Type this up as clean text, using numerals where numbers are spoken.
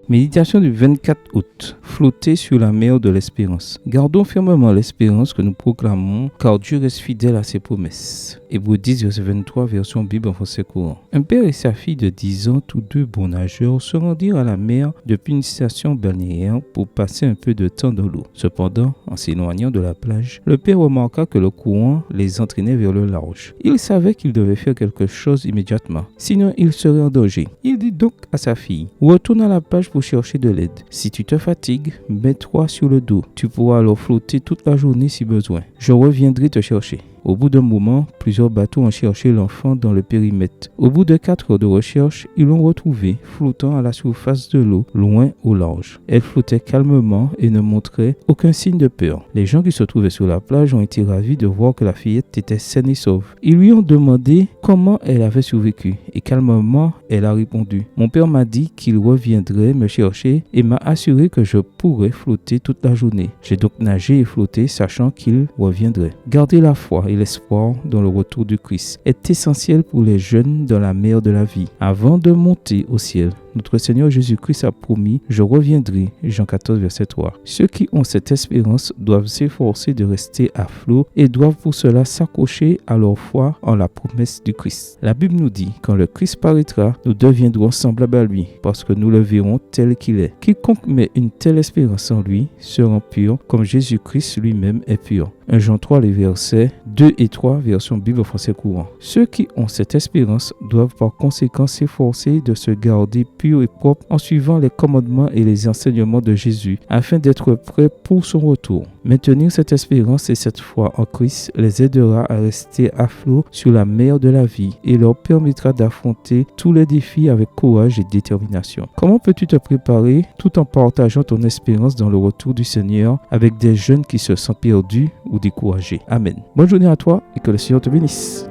Méditation du 24 août. Flotter sur la mer de l'espérance. Gardons fermement l'espérance que nous proclamons, car Dieu reste fidèle à ses promesses. Hébreux 10, verset 23, version Bible en français courant. Un père et sa fille de 10 ans, tous deux bons nageurs, se rendirent à la mer depuis une station balnéaire pour passer un peu de temps dans l'eau. Cependant, en s'éloignant de la plage, le père remarqua que le courant les entraînait vers le large. Il savait qu'il devait faire quelque chose immédiatement, sinon il serait en danger. Il dit donc à sa fille, « Retourne à la plage pour chercher de l'aide. Si tu te fatigues, mets-toi sur le dos. Tu pourras alors flotter toute la journée si besoin. Je reviendrai te chercher. » Au bout d'un moment, plusieurs bateaux ont cherché l'enfant dans le périmètre. Au bout de 4 heures de recherche, ils l'ont retrouvé, flottant à la surface de l'eau, loin au large. Elle flottait calmement et ne montrait aucun signe de peur. Les gens qui se trouvaient sur la plage ont été ravis de voir que la fillette était saine et sauve. Ils lui ont demandé comment elle avait survécu et calmement, elle a répondu « Mon père m'a dit qu'il reviendrait me chercher et m'a assuré que je pourrais flotter toute la journée. J'ai donc nagé et flotté sachant qu'il reviendrait. » Gardez la foi et l'espoir dans le retour du Christ est essentiel pour les jeunes dans la mer de la vie. Avant de monter au ciel, notre Seigneur Jésus-Christ a promis « Je reviendrai » Jean 14, verset 3. Ceux qui ont cette espérance doivent s'efforcer de rester à flot et doivent pour cela s'accrocher à leur foi en la promesse du Christ. La Bible nous dit « Quand le Christ paraîtra, nous deviendrons semblables à lui, parce que nous le verrons tel qu'il est. Quiconque met une telle espérance en lui sera pur, comme Jésus-Christ lui-même est pur. » 1 Jean 3, les versets 2 et 3, version Bible français courant. Ceux qui ont cette espérance doivent par conséquent s'efforcer de se garder pur et propre en suivant les commandements et les enseignements de Jésus, afin d'être prêts pour son retour. Maintenir cette espérance et cette foi en Christ les aidera à rester à flot sur la mer de la vie et leur permettra d'affronter tous les défis avec courage et détermination. Comment peux-tu te préparer tout en partageant ton espérance dans le retour du Seigneur avec des jeunes qui se sentent perdus ou découragés? Amen. Bonne journée à toi et que le Seigneur te bénisse.